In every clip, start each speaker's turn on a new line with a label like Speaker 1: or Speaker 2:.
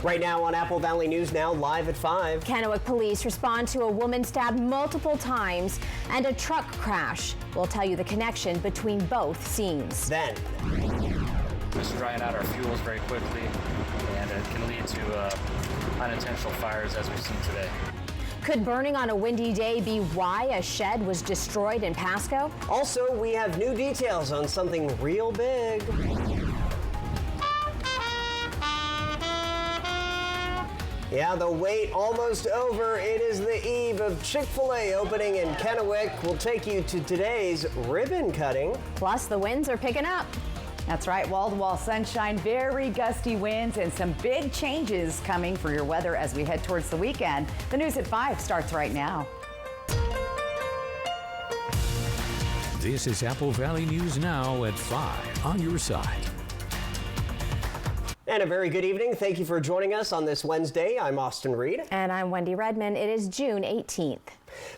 Speaker 1: Right now on Apple Valley News Now, live at 5.
Speaker 2: Kennewick police respond to a woman stabbed multiple times and a truck crash. We'll tell you the connection between both scenes.
Speaker 1: Then,
Speaker 3: just drying out our fuels very quickly, and it can lead to unintentional fires as we've seen today.
Speaker 2: Could burning on a windy day be why a shed was destroyed in Pasco?
Speaker 1: also, we have new details on something real big. Yeah, the wait almost over. It is the eve of Chick-fil-A opening in Kennewick. We'll take you to today's ribbon cutting.
Speaker 2: Plus, the winds are picking up.
Speaker 4: That's right, wall-to-wall sunshine, very gusty winds, and some big changes coming for your weather as we head towards the weekend. The news at 5 starts right now.
Speaker 5: This is Apple Valley News Now at 5 on your side.
Speaker 1: And a very good evening. Thank you for joining us on this Wednesday. I'm Austin Reed.
Speaker 2: And I'm Wendy Redman. It is June 18th.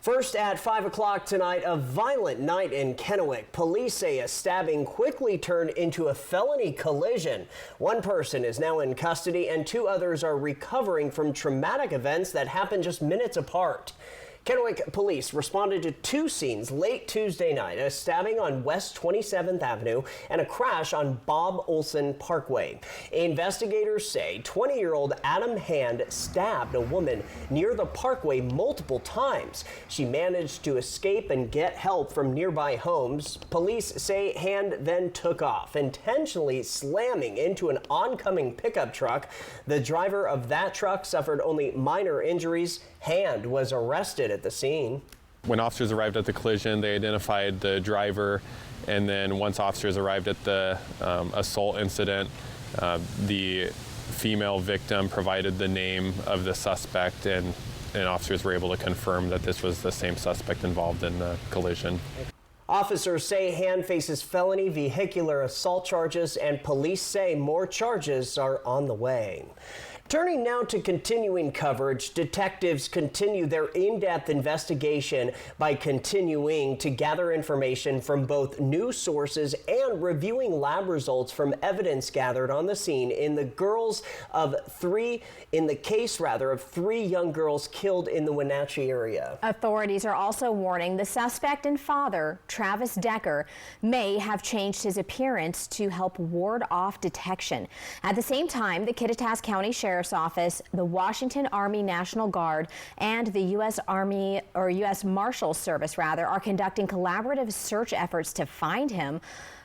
Speaker 1: First at 5 o'clock tonight, a violent night in Kennewick. Police say a stabbing quickly turned into a felony collision. One person is now in custody and 2 others are recovering from traumatic events that happened just minutes apart. Kennewick police responded to 2 scenes late Tuesday night, a stabbing on West 27th Avenue and a crash on Bob Olson Parkway. Investigators say 20-year-old Adam Hand stabbed a woman near the parkway multiple times. She managed to escape and get help from nearby homes. Police say Hand then took off, intentionally slamming into an oncoming pickup truck. The driver of that truck suffered only minor injuries. Hand was arrested at the scene.
Speaker 6: When officers arrived at the collision, they identified the driver, and then once officers arrived at the assault incident, the female victim provided the name of the suspect, and officers were able to confirm that this was the same suspect involved in the collision.
Speaker 1: Officers say Hand faces felony vehicular assault charges, and police say more charges are on the way. Turning now to continuing coverage, detectives continue their in-depth investigation by continuing to gather information from both news sources and reviewing lab results from evidence gathered on the scene in the case of 3 young girls killed in the Wenatchee area.
Speaker 2: Authorities are also warning the suspect and father, Travis Decker, may have changed his appearance to help ward off detection. At the same time, the Kittitas County Sheriff's Office, the Washington Army National Guard, and the U.S. Marshals Service are conducting collaborative search efforts to find him.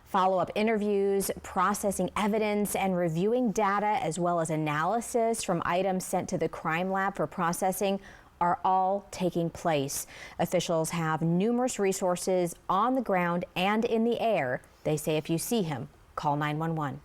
Speaker 2: Follow-up interviews, processing evidence, and reviewing data, as well as analysis from items sent to the crime lab for processing, are all taking place. Officials have numerous resources on the ground and in the air. They say if you see him, call 911.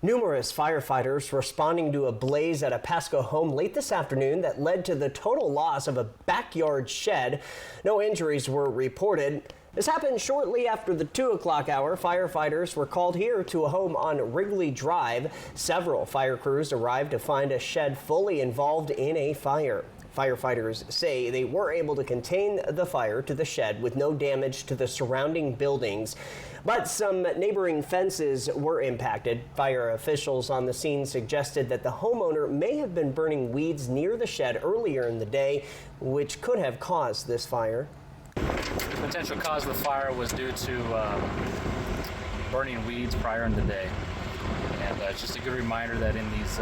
Speaker 1: Numerous firefighters responding to a blaze at a Pasco home late this afternoon that led to the total loss of a backyard shed. No injuries were reported. This happened shortly after the 2 o'clock hour. Firefighters were called here to a home on Wrigley Drive. Several fire crews arrived to find a shed fully involved in a fire. Firefighters say they were able to contain the fire to the shed with no damage to the surrounding buildings, but some neighboring fences were impacted. Fire officials on the scene suggested that the homeowner may have been burning weeds near the shed earlier in the day, which could have caused this fire.
Speaker 3: The potential cause of the fire was due to burning weeds prior in the day. And it's just a good reminder that in these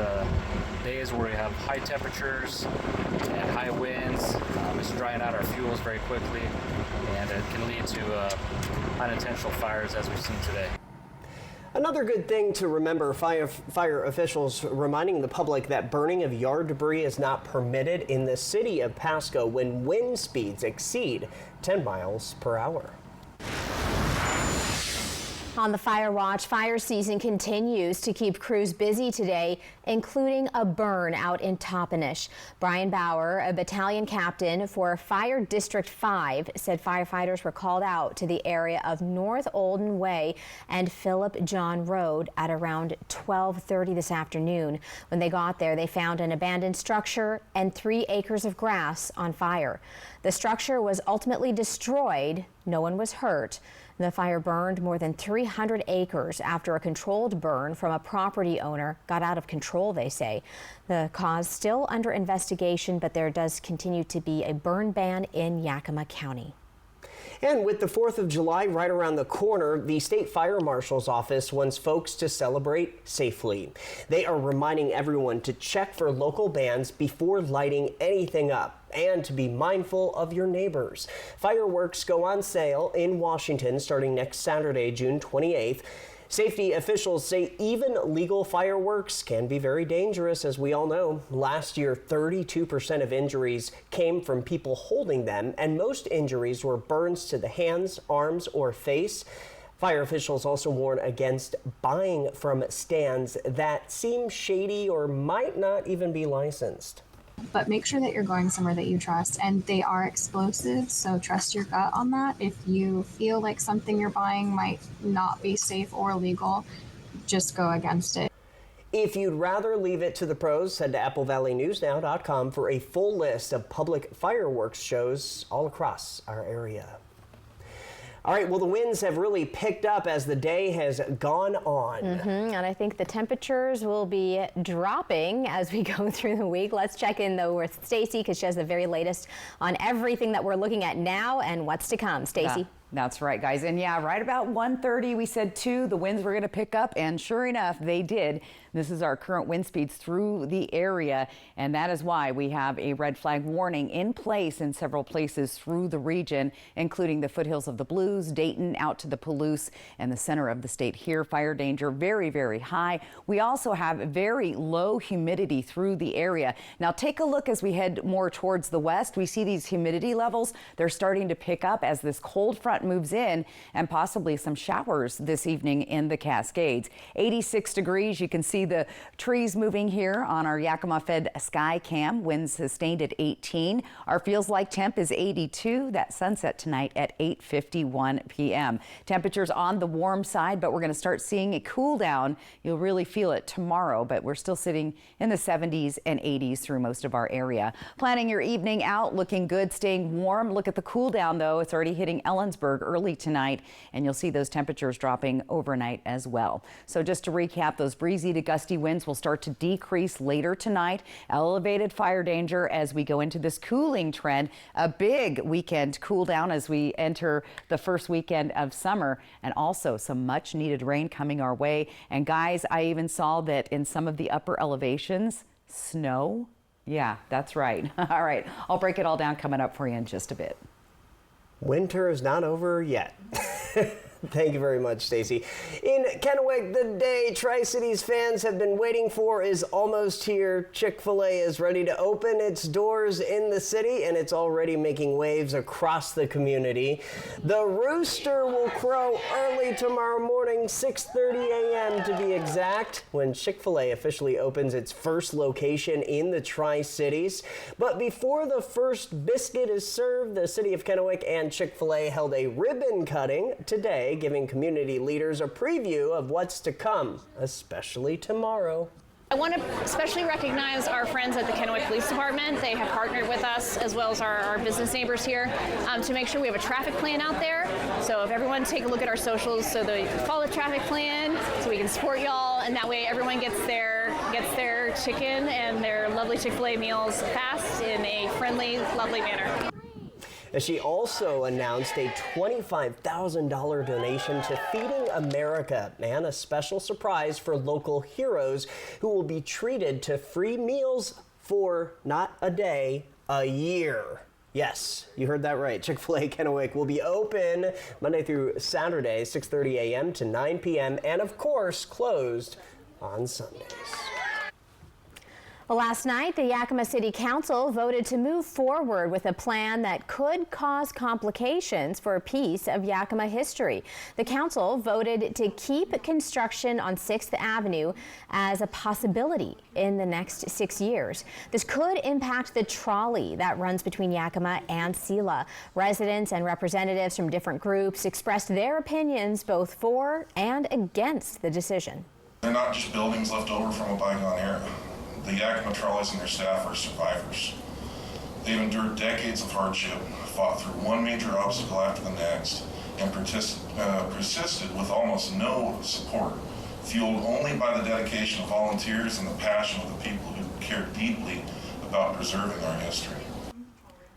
Speaker 3: days where we have high temperatures and high winds, it's drying out our fuels very quickly, and it can lead to unintentional fires as we've seen today.
Speaker 1: Another good thing to remember, fire officials reminding the public that burning of yard debris is not permitted in the city of Pasco when wind speeds exceed 10 miles per hour.
Speaker 2: On the fire watch, fire season continues to keep crews busy today, including a burn out in Toppenish. Brian Bauer, a battalion captain for Fire District 5, said firefighters were called out to the area of North Olden Way and Philip John Road at around 12:30 this afternoon. When they got there, they found an abandoned structure and 3 acres of grass on fire. The structure was ultimately destroyed. No one was hurt. The fire burned more than 300 acres after a controlled burn from a property owner got out of control, they say. The cause still under investigation, but there does continue to be a burn ban in Yakima County.
Speaker 1: And with the 4th of July right around the corner, the State Fire Marshal's office wants folks to celebrate safely. They are reminding everyone to check for local bans before lighting anything up and to be mindful of your neighbors. Fireworks go on sale in Washington starting next Saturday, June 28th. Safety officials say even legal fireworks can be very dangerous, as we all know. Last year, 32% of injuries came from people holding them, and most injuries were burns to the hands, arms, or face. Fire officials also warn against buying from stands that seem shady or might not even be licensed.
Speaker 7: But make sure that you're going somewhere that you trust, and they are explosives, so trust your gut on that. If you feel like something you're buying might not be safe or legal, just go against it.
Speaker 1: If you'd rather leave it to the pros, head to applevalleyNewsNow.com for a full list of public fireworks shows all across our area. All right, well, the winds have really picked up as the day has gone on.
Speaker 2: And I think the temperatures will be dropping as we go through the week. Let's check in, though, with Stacy, because she has the very latest on everything that we're looking at now and what's to come. Stacy.
Speaker 4: That's right, guys. And yeah, right about 1:30, we said 2, the winds were going to pick up, and sure enough, they did. This is our current wind speeds through the area, and that is why we have a red flag warning in place in several places through the region, including the foothills of the Blues, Dayton, out to the Palouse, and the center of the state here. Fire danger very, very high. We also have very low humidity through the area. Now, take a look as we head more towards the west. We see these humidity levels. They're starting to pick up as this cold front moves in, and possibly some showers this evening in the Cascades. 86 degrees. You can see the trees moving here on our Yakima Fed sky cam. Winds sustained at 18. Our feels like temp is 82. That sunset tonight at 8:51 p.m. Temperatures on the warm side, but we're going to start seeing a cool down. You'll really feel it tomorrow, but we're still sitting in the 70s and 80s through most of our area. Planning your evening out, looking good, staying warm. Look at the cool down, though. It's already hitting Ellensburg early tonight, and you'll see those temperatures dropping overnight as well. So just to recap, those breezy to gusty winds will start to decrease later tonight. Elevated fire danger as we go into this cooling trend. A big weekend cool down as we enter the first weekend of summer, and also some much needed rain coming our way. And guys, I even saw that in some of the upper elevations, snow. Yeah, that's right. All right, I'll break it all down coming up for you in just a bit.
Speaker 1: Winter is not over yet. Thank you very much, Stacy. In Kennewick, the day Tri-Cities fans have been waiting for is almost here. Chick-fil-A is ready to open its doors in the city, and it's already making waves across the community. The rooster will crow early tomorrow morning, 6:30 a.m. to be exact, when Chick-fil-A officially opens its first location in the Tri-Cities. But before the first biscuit is served, the city of Kennewick and Chick-fil-A held a ribbon cutting today, giving community leaders a preview of what's to come, especially tomorrow.
Speaker 8: I want to especially recognize our friends at the Kennewick Police Department. They have partnered with us, as well as our business neighbors here, to make sure we have a traffic plan out there. So if everyone take a look at our socials, so they follow the traffic plan, so we can support y'all, and that way everyone gets their chicken and their lovely Chick-fil-A meals fast in a friendly, lovely manner.
Speaker 1: She also announced a $25,000 donation to Feeding America and a special surprise for local heroes who will be treated to free meals for not a day, a year. Yes, you heard that right. Chick-fil-A Kennewick will be open Monday through Saturday, 6:30 a.m. to 9 p.m. and, of course, closed on Sundays.
Speaker 2: Well, last night, the Yakima City Council voted to move forward with a plan that could cause complications for a piece of Yakima history. The council voted to keep construction on 6th Avenue as a possibility in the next 6 years. This could impact the trolley that runs between Yakima and Selah. Residents and representatives from different groups expressed their opinions both for and against the decision.
Speaker 9: They're not just buildings left over from a bygone era. The Yakima trolleys and their staff are survivors. They've endured decades of hardship, fought through one major obstacle after the next, and persisted with almost no support, fueled only by the dedication of volunteers and the passion of the people who care deeply about preserving our history.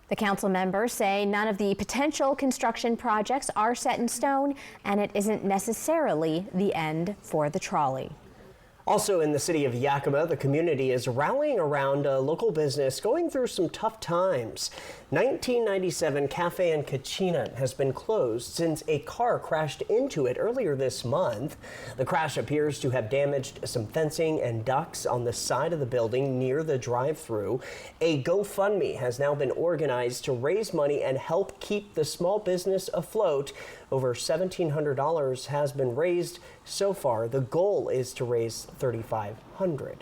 Speaker 2: The council members say none of the potential construction projects are set in stone, and it isn't necessarily the end for the trolley.
Speaker 1: Also in the city of Yakima, the community is rallying around a local business going through some tough times. 1997 Cafe and Kachina has been closed since a car crashed into it earlier this month. The crash appears to have damaged some fencing and ducts on the side of the building near the drive-thru. A GoFundMe has now been organized to raise money and help keep the small business afloat. Over $1,700 has been raised so far. The goal is to raise $3,500.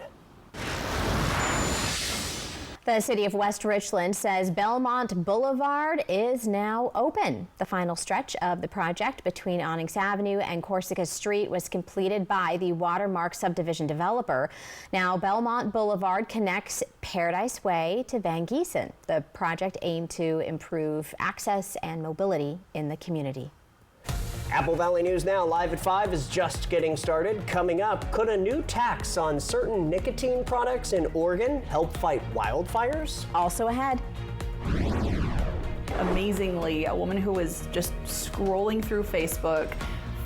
Speaker 2: The city of West Richland says Belmont Boulevard is now open. The final stretch of the project between Onyx Avenue and Corsica Street was completed by the Watermark subdivision developer. Now Belmont Boulevard connects Paradise Way to Van Giesen. The project aimed to improve access and mobility in the community.
Speaker 1: Apple Valley News Now, live at 5, is just getting started. Coming up, could a new tax on certain nicotine products in Oregon help fight wildfires?
Speaker 2: Also ahead.
Speaker 10: Amazingly, a woman who was just scrolling through Facebook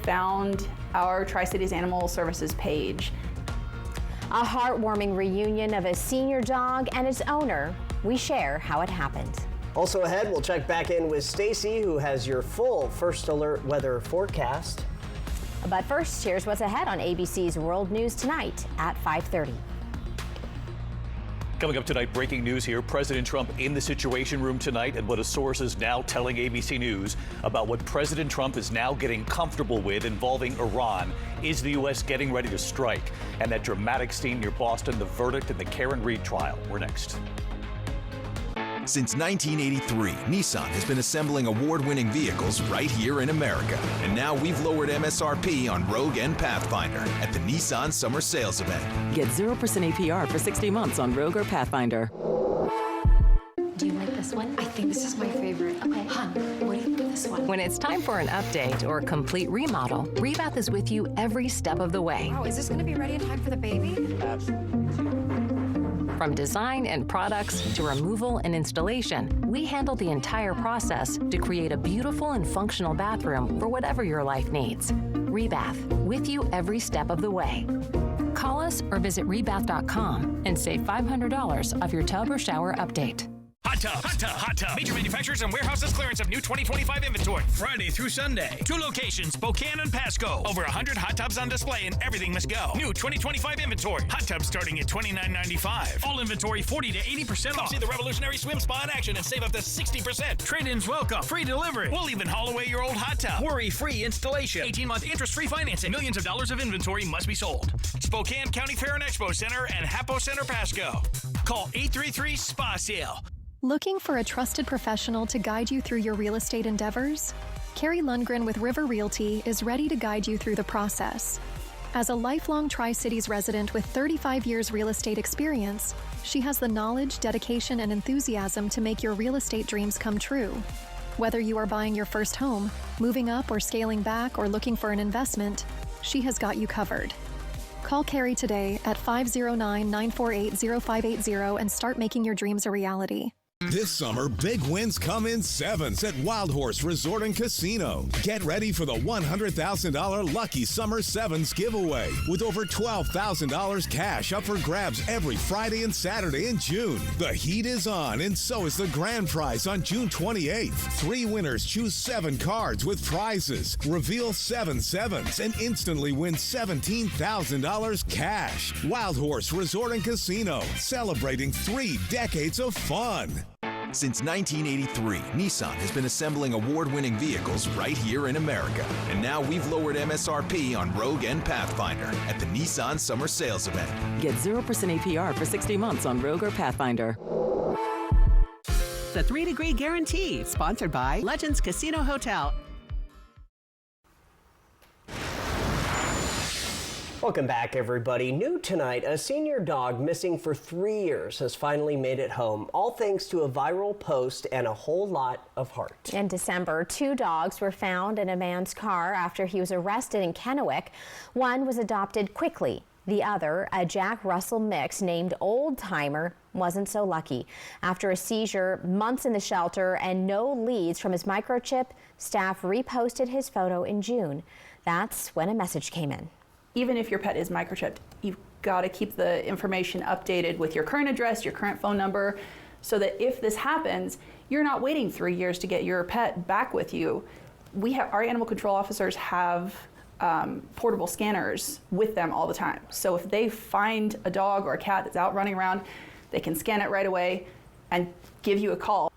Speaker 10: found our Tri-Cities Animal Services page.
Speaker 2: A heartwarming reunion of a senior dog and its owner. We share how it happened.
Speaker 1: Also ahead, we'll check back in with Stacy, who has your full First Alert weather forecast.
Speaker 2: But first, here's what's ahead on ABC's World News Tonight at 5:30.
Speaker 11: Coming up tonight, breaking news here. President Trump in the Situation Room tonight, and what a source is now telling ABC News about what President Trump is now getting comfortable with involving Iran. Is the U.S. getting ready to strike? And that dramatic scene near Boston, the verdict in the Karen Reed trial. We're next.
Speaker 12: Since 1983, Nissan has been assembling award-winning vehicles right here in America. And now we've lowered MSRP on Rogue and Pathfinder at the Nissan Summer Sales Event.
Speaker 13: Get 0% APR for 60 months on Rogue or Pathfinder.
Speaker 14: Do you like this one? I think this is my favorite. Okay, hon, what do you think of this one?
Speaker 15: When it's time for an update or complete remodel, Rebath is with you every step of the way.
Speaker 14: Wow, is this going to be ready in time for the baby?
Speaker 15: From design and products to removal and installation, we handle the entire process to create a beautiful and functional bathroom for whatever your life needs. Rebath, with you every step of the way. Call us or visit rebath.com and save $500 off your tub or shower update.
Speaker 16: Hot Tub, Hot Tub, Hot Tub. Major manufacturers and warehouses clearance of new 2025 inventory. Friday through Sunday. 2 locations, Spokane and Pasco. Over 100 hot tubs on display and everything must go. New 2025 inventory. Hot tubs starting at $29.95. All inventory 40 to 80% off. See the revolutionary swim spa in action and save up to 60%. Trade-ins welcome. Free delivery. We'll even haul away your old hot tub. Worry-free installation. 18-month interest-free financing. Millions of dollars of inventory must be sold. Spokane County Fair and Expo Center and Hapo Center Pasco. Call 833-SPA-SALE.
Speaker 17: Looking for a trusted professional to guide you through your real estate endeavors? Carrie Lundgren with River Realty is ready to guide you through the process. As a lifelong Tri-Cities resident with 35 years real estate experience, she has the knowledge, dedication, and enthusiasm to make your real estate dreams come true. Whether you are buying your first home, moving up or scaling back, or looking for an investment, she has got you covered. Call Carrie today at 509-948-0580 and start making your dreams a reality.
Speaker 18: This summer, big wins come in sevens at Wild Horse Resort and Casino. Get ready for the $100,000 Lucky Summer Sevens giveaway with over $12,000 cash up for grabs every Friday and Saturday in June. The heat is on, and so is the grand prize on June 28th. 3 winners choose 7 cards with prizes. Reveal 7 sevens and instantly win $17,000 cash. Wild Horse Resort and Casino, celebrating 3 decades of fun.
Speaker 12: Since 1983, Nissan has been assembling award-winning vehicles right here in America. And now we've lowered MSRP on Rogue and Pathfinder at the Nissan Summer Sales Event.
Speaker 13: Get 0% APR for 60 months on Rogue or Pathfinder.
Speaker 19: The 3-Degree Guarantee, sponsored by Legends Casino Hotel.
Speaker 1: Welcome back, everybody. New tonight, a senior dog missing for 3 years has finally made it home, all thanks to a viral post and a whole lot of heart.
Speaker 2: In December, 2 dogs were found in a man's car after he was arrested in Kennewick. One was adopted quickly. The other, a Jack Russell mix named Old Timer, wasn't so lucky. After a seizure, months in the shelter, and no leads from his microchip, staff reposted his photo in June. That's when a message came in.
Speaker 10: Even if your pet is microchipped, you've got to keep the information updated with your current address, your current phone number, so that if this happens, you're not waiting 3 years to get your pet back with you. Our animal control officers have portable scanners with them all the time. So if they find a dog or a cat that's out running around, they can scan it right away and give you a call.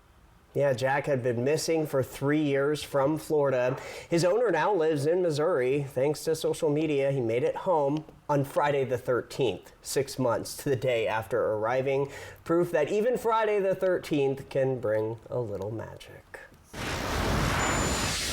Speaker 1: Yeah, Jack had been missing for 3 years from Florida. His owner now lives in Missouri. Thanks to social media, he made it home on Friday the 13th, 6 months to the day after arriving. Proof that even Friday the 13th can bring a little magic.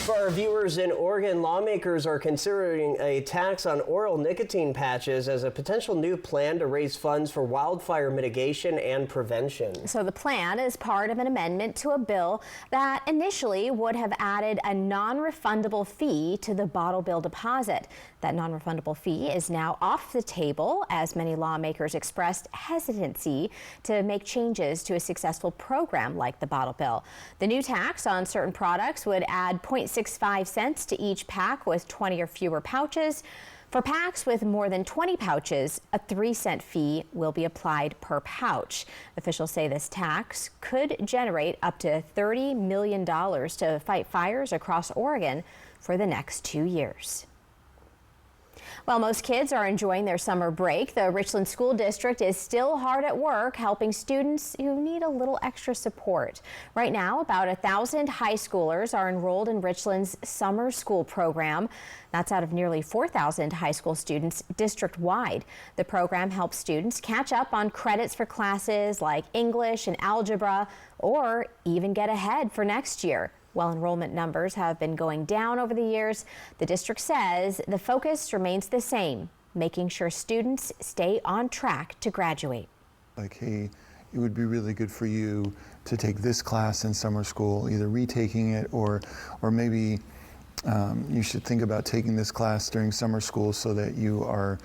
Speaker 1: For our viewers in Oregon, lawmakers are considering a tax on oral nicotine patches as a potential new plan to raise funds for wildfire mitigation and prevention.
Speaker 2: So the plan is part of an amendment to a bill that initially would have added a non-refundable fee to the bottle bill deposit. That non-refundable fee is now off the table as many lawmakers expressed hesitancy to make changes to a successful program like the bottle bill. The new tax on certain products would add 0.65 cents to each pack with 20 or fewer pouches. For packs with more than 20 pouches, a 3-cent fee will be applied per pouch. Officials say this tax could generate up to $30 million to fight fires across Oregon for the next 2 years. While most kids are enjoying their summer break, the Richland School District is still hard at work helping students who need a little extra support. Right now, about 1,000 high schoolers are enrolled in Richland's summer school program. That's out of nearly 4,000 high school students district-wide. The program helps students catch up on credits for classes like English and algebra, or even get ahead for next year. While enrollment numbers have been going down over the years, the district says the focus remains the same, making sure students stay on track to graduate.
Speaker 20: Like, hey, it would be really good for you to take this class in summer school, either retaking it or maybe you should think about taking this class during summer school so that you are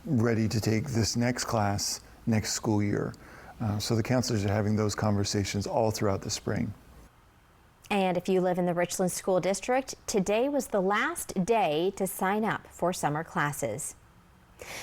Speaker 20: ready to take this next class next school year. So the counselors are having those conversations all throughout the spring.
Speaker 2: And if you live in the Richland School District, today was the last day to sign up for summer classes.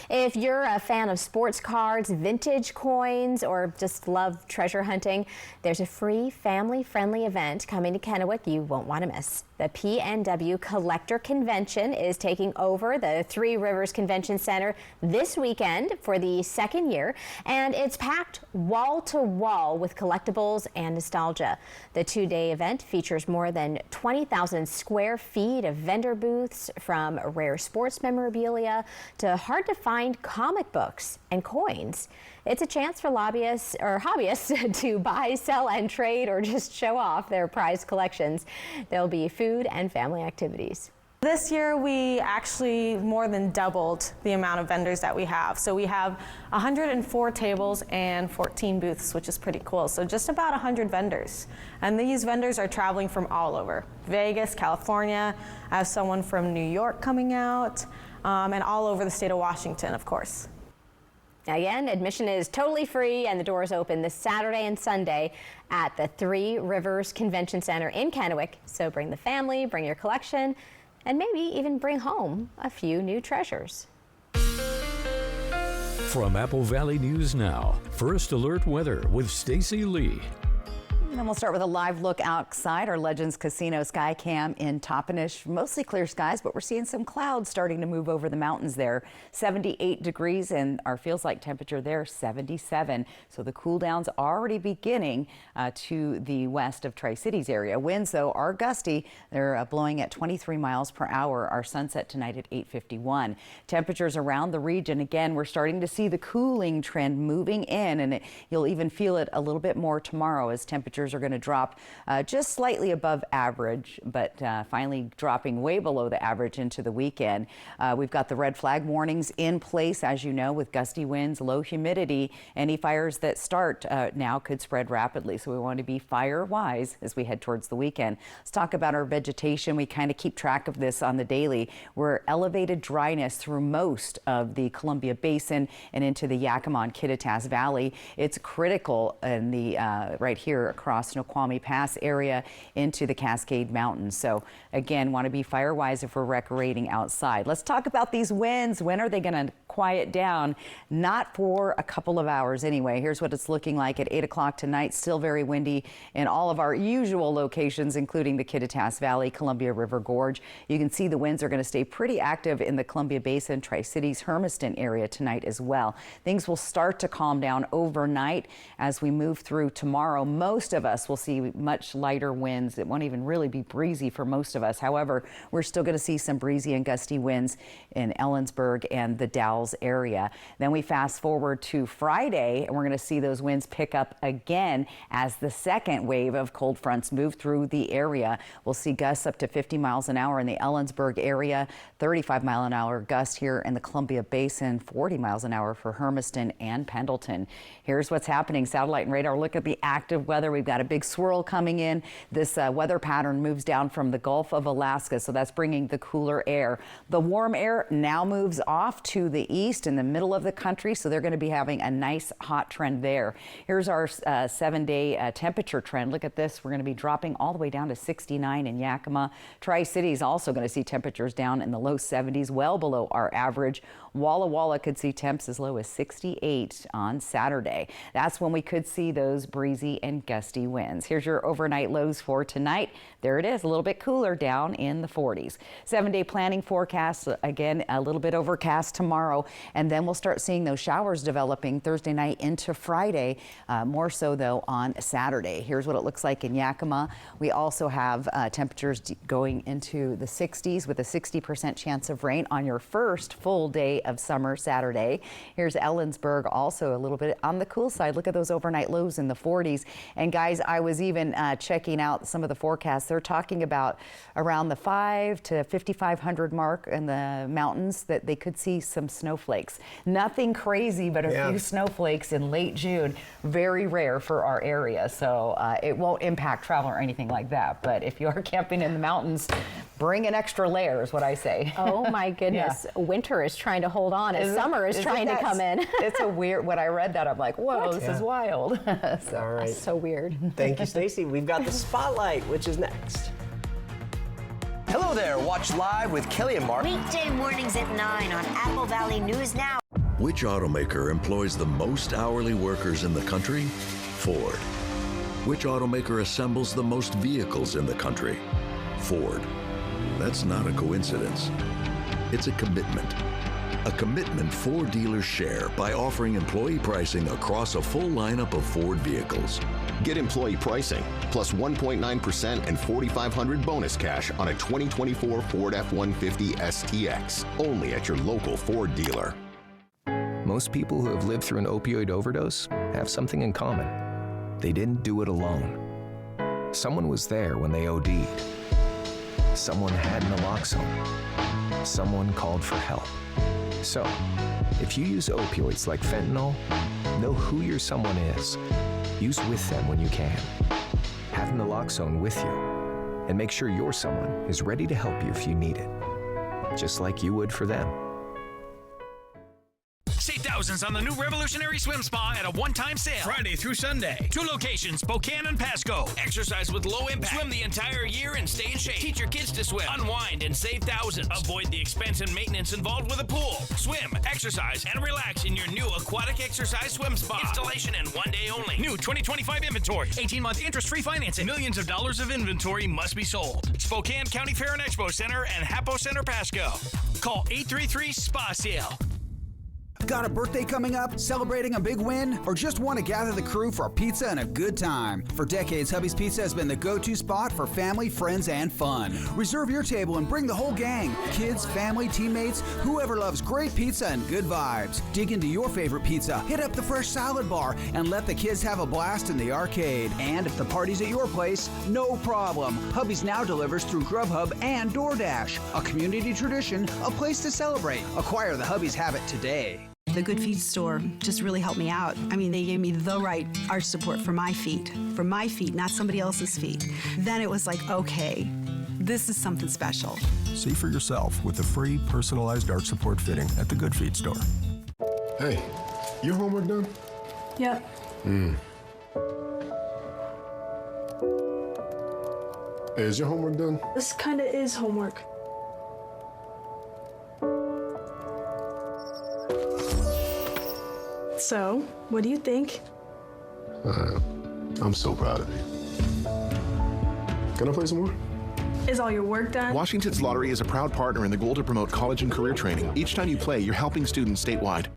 Speaker 2: If you're a fan of sports cards, vintage coins, or just love treasure hunting, there's a free family-friendly event coming to Kennewick you won't want to miss. The PNW Collector Convention is taking over the Three Rivers Convention Center this weekend for the second year, and it's packed wall to wall with collectibles and nostalgia. The 2-day event features more than 20,000 square feet of vendor booths, from rare sports memorabilia to hard-to-find comic books and coins. It's a chance for lobbyists or hobbyists to buy, sell, and trade, or just show off their prized collections. There'll be food and family activities.
Speaker 21: This year we actually more than doubled the amount of vendors that we have. So we have 104 tables and 14 booths, which is pretty cool. So just about 100 vendors. And these vendors are traveling from all over. Vegas, California, I have someone from New York coming out, and all over the state of Washington, of course.
Speaker 2: Again, admission is totally free, and the doors open this Saturday and Sunday at the Three Rivers Convention Center in Kennewick. So bring the family, bring your collection, and maybe even bring home a few new treasures.
Speaker 5: From Apple Valley News Now, First Alert Weather with Stacy Lee.
Speaker 4: And we'll start with a live look outside our Legends Casino sky cam in Toppenish. Mostly clear skies, but we're seeing some clouds starting to move over the mountains there. 78 degrees, and our feels like temperature there 77. So the cool downs already beginning to the west of Tri-Cities area. Winds, though, are gusty. They're blowing at 23 miles per hour. Our sunset tonight at 8:51. Temperatures around the region, again, we're starting to see the cooling trend moving in, and you'll even feel it a little bit more tomorrow as temperatures temperatures are going to drop just slightly above average, but finally dropping way below the average into the weekend. We've got the red flag warnings in place, as you know, with gusty winds, low humidity. Any fires that start now could spread rapidly, so we want to be fire wise as we head towards the weekend. Let's talk about our vegetation. We kind of keep track of this on the daily. We're elevated dryness through most of the Columbia Basin and into the Yakima and Kittitas Valley. It's critical in the right here across Snoqualmie Pass area into the Cascade Mountains. So again, want to be fire wise if we're recreating outside. Let's talk about these winds. When are they going to quiet down? Not for a couple of hours anyway. Here's what it's looking like at 8 o'clock tonight. Still very windy in all of our usual locations, including the Kittitas Valley, Columbia River Gorge. You can see the winds are going to stay pretty active in the Columbia Basin, Tri-Cities, Hermiston area tonight as well. Things will start to calm down overnight as we move through tomorrow. Most of us will see much lighter winds. It won't even really be breezy for most of us. However, we're still going to see some breezy and gusty winds in Ellensburg and the Dalles area. Then we fast forward to Friday, and we're going to see those winds pick up again as the second wave of cold fronts move through the area. We'll see gusts up to 50 miles an hour in the Ellensburg area, 35-mile-an-hour gust here in the Columbia Basin, 40 miles an hour for Hermiston and Pendleton. Here's what's happening. Satellite and radar look at the active weather. We've got a big swirl coming in. This weather pattern moves down from the Gulf of Alaska, so that's bringing the cooler air. The warm air now moves off to the east in the middle of the country, so they're going to be having a nice hot trend there. Here's our 7-day temperature trend. Look at this. We're going to be dropping all the way down to 69 in Yakima. Tri-Cities also going to see temperatures down in the low 70s, well below our average. Walla Walla could see temps as low as 68 on Saturday. That's when we could see those breezy and gusty winds. Here's your overnight lows for tonight. There it is, a little bit cooler down in the 40s. 7-day planning forecast, again, a little bit overcast tomorrow, and then we'll start seeing those showers developing Thursday night into Friday, more so though on Saturday. Here's what it looks like in Yakima. We also have temperatures going into the 60s with a 60% chance of rain on your first full day of summer Saturday. Here's Ellensburg, also a little bit on the cool side. Look at those overnight lows in the 40s. And guys, I was even checking out some of the forecasts. They're talking about around the 5 to 5,500 mark in the mountains that they could see some snowflakes. Nothing crazy, but a few snowflakes in late June. Very rare for our area, so it won't impact travel or anything like that. But if you are camping in the mountains, bring an extra layer is what I say.
Speaker 2: Oh my goodness. Yeah. Winter is trying to hold on as summer is trying to come in.
Speaker 4: It's a weird, when I read that, I'm like, whoa, this is wild.
Speaker 1: All right.
Speaker 2: That's so weird.
Speaker 1: Thank you, Stacy. We've got the Spotlight, which is next.
Speaker 6: Hello there. Watch Live with Kelly and Mark.
Speaker 22: Weekday mornings at 9 on Apple Valley News Now.
Speaker 23: Which automaker employs the most hourly workers in the country? Ford. Which automaker assembles the most vehicles in the country? Ford. That's not a coincidence. It's a commitment. A commitment Ford dealers share by offering employee pricing across a full lineup of Ford vehicles.
Speaker 24: Get employee pricing plus 1.9% and $4,500 bonus cash on a 2024 Ford F-150 STX. Only at your local Ford dealer.
Speaker 25: Most people who have lived through an opioid overdose have something in common. They didn't do it alone. Someone was there when they OD'd. Someone had naloxone. Someone called for help. So, if you use opioids like fentanyl, know who your someone is. Use with them when you can. Have naloxone with you. And make sure your someone is ready to help you if you need it. Just like you would for them.
Speaker 16: Save thousands on the new Revolutionary Swim Spa at a one-time sale. Friday through Sunday. 2 locations, Spokane and Pasco. Exercise with low impact. Swim the entire year and stay in shape. Teach your kids to swim. Unwind and save thousands. Avoid the expense and maintenance involved with a pool. Swim, exercise, and relax in your new aquatic exercise swim spa. Installation and 1 day only. New 2025 inventory. 18-month interest-free financing. Millions of dollars of inventory must be sold. Spokane County Fair and Expo Center and Hapo Center Pasco. Call 833-SPA-SALE.
Speaker 3: Got a birthday coming up, celebrating a big win, or just want to gather the crew for a pizza and a good time? For decades, Hubby's Pizza has been the go-to spot for family, friends, and fun. Reserve your table and bring the whole gang. Kids, family, teammates, whoever loves great pizza and good vibes. Dig into your favorite pizza, hit up the fresh salad bar, and let the kids have a blast in the arcade. And if the party's at your place, no problem. Hubby's now delivers through Grubhub and DoorDash. A community tradition, a place to celebrate. Acquire the Hubby's habit today.
Speaker 7: The Good Feet store just really helped me out. I mean, they gave me the right arch support for my feet, not somebody else's feet. Then it was like, okay, this is something special.
Speaker 8: See for yourself with the free personalized arch support fitting at the Good Feet store.
Speaker 9: Hey, your homework done?
Speaker 7: Yep.
Speaker 9: Hey, is your homework done?
Speaker 7: This kind of is homework. So, what do you think?
Speaker 9: I'm so proud of you. Can I play some more?
Speaker 7: Is all your work done?
Speaker 11: Washington's Lottery is a proud partner in the goal to promote college and career training. Each time you play, you're helping students statewide.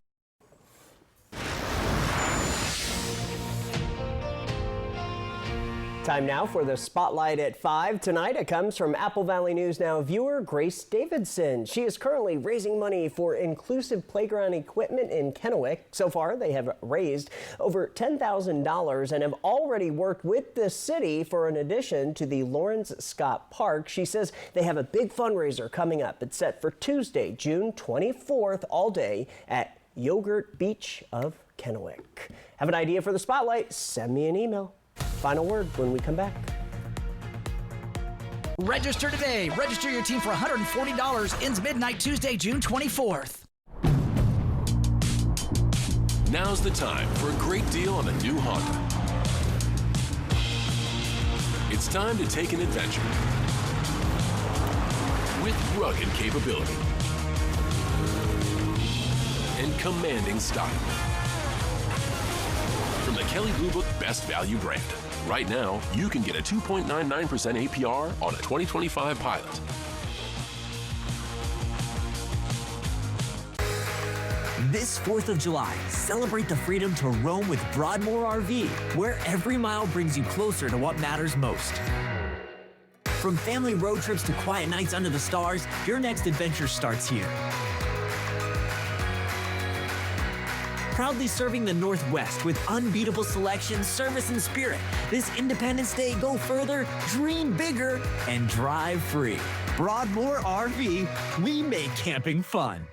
Speaker 1: Time now for the Spotlight at 5. Tonight it comes from Apple Valley News Now viewer Grace Davidson. She is currently raising money for inclusive playground equipment in Kennewick. So far, they have raised over $10,000 and have already worked with the city for an addition to the Lawrence Scott Park. She says they have a big fundraiser coming up. It's set for Tuesday, June 24th, all day at Yogurt Beach of Kennewick. Have an idea for the Spotlight? Send me an email. Final word when we come back.
Speaker 26: Register today. Register your team for $140. Ends midnight Tuesday, June 24th.
Speaker 27: Now's the time for a great deal on a new Honda. It's time to take an adventure with rugged capability and commanding style. From the Kelley Blue Book Best Value brand. Right now, you can get a 2.99% APR on a 2025 Pilot.
Speaker 28: This 4th of July, celebrate the freedom to roam with Broadmoor RV, where every mile brings you closer to what matters most. From family road trips to quiet nights under the stars, your next adventure starts here. Proudly serving the Northwest with unbeatable selection, service, and spirit. This Independence Day, go further, dream bigger, and drive free. Broadmoor RV, we make camping fun.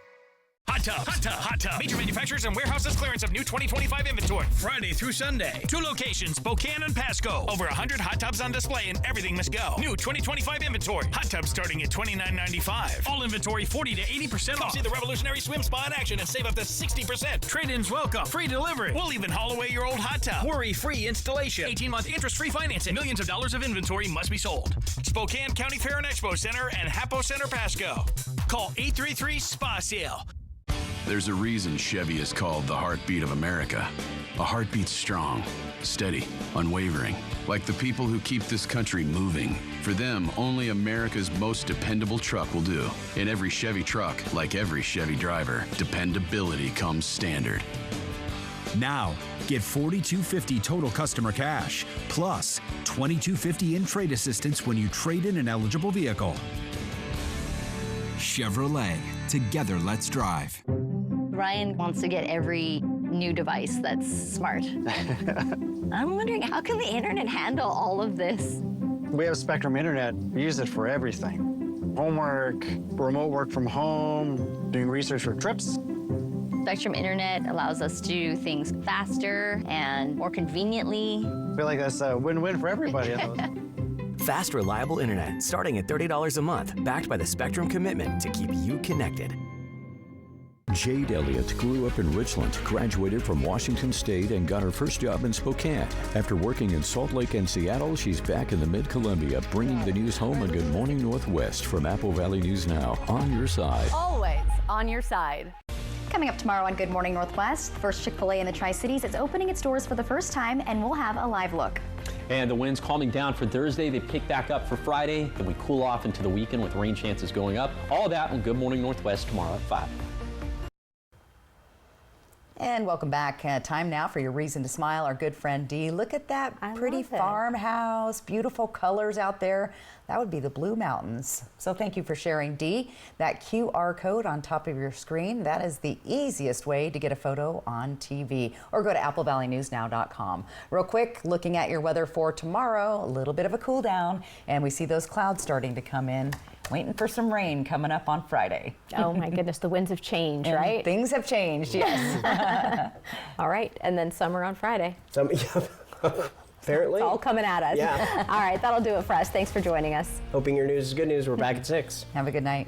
Speaker 16: Hot Tub, Hot Tub, Hot Tub. Major manufacturers and warehouses clearance of new 2025 inventory. Friday through Sunday. 2 locations, Spokane and Pasco. Over 100 hot tubs on display and everything must go. New 2025 inventory. Hot tubs starting at $29.95. All inventory 40 to 80% off. See the revolutionary swim spa in action and save up to 60%. Trade-ins welcome. Free delivery. We'll even haul away your old hot tub. Worry-free installation. 18-month interest-free financing. Millions of dollars of inventory must be sold. Spokane County Fair and Expo Center and Hapo Center Pasco. Call 833-SPA-SALE.
Speaker 29: There's a reason Chevy is called the heartbeat of America. A heartbeat strong, steady, unwavering, like the people who keep this country moving. For them, only America's most dependable truck will do. In every Chevy truck, like every Chevy driver, dependability comes standard.
Speaker 30: Now, get $4,250 total customer cash, plus $2,250 in trade assistance when you trade in an eligible vehicle. Chevrolet, together let's drive.
Speaker 31: Ryan wants to get every new device that's smart. I'm wondering, how can the internet handle all of this?
Speaker 32: We have Spectrum Internet. We use it for everything. Homework, remote work from home, doing research for trips.
Speaker 31: Spectrum Internet allows us to do things faster and more conveniently.
Speaker 32: I feel like that's a win-win for everybody.
Speaker 33: Fast, reliable internet starting at $30 a month, backed by the Spectrum commitment to keep you connected.
Speaker 5: Jade Elliott grew up in Richland, graduated from Washington State, and got her first job in Spokane. After working in Salt Lake and Seattle, she's back in the Mid-Columbia, bringing the news home on Good Morning Northwest from Apple Valley News Now. On your side.
Speaker 34: Always on your side.
Speaker 2: Coming up tomorrow on Good Morning Northwest, the first Chick-fil-A in the Tri-Cities is opening its doors for the first time, and we'll have a live look.
Speaker 35: And the winds calming down for Thursday. They pick back up for Friday. Then we cool off into the weekend with rain chances going up. All of that on Good Morning Northwest tomorrow at 5.
Speaker 4: And welcome back. Time now for your reason to smile. Our good friend Dee. Look at that pretty farmhouse, beautiful colors out there. That would be the Blue Mountains. So thank you for sharing, Dee. That QR code on top of your screen, that is the easiest way to get a photo on TV. Or go to applevalleyNewsNow.com. Real quick, looking at your weather for tomorrow, a little bit of a cool down, and we see those clouds starting to come in. Waiting for some rain coming up on Friday.
Speaker 2: Oh my goodness, the winds have changed, right?
Speaker 4: Things have changed, yes.
Speaker 2: All right, and then summer on Friday.
Speaker 1: Apparently.
Speaker 2: It's all coming at us.
Speaker 1: Yeah.
Speaker 2: All right, that'll do it for us. Thanks for joining us.
Speaker 1: Hoping your news is good news. We're back at 6.
Speaker 4: Have a good night.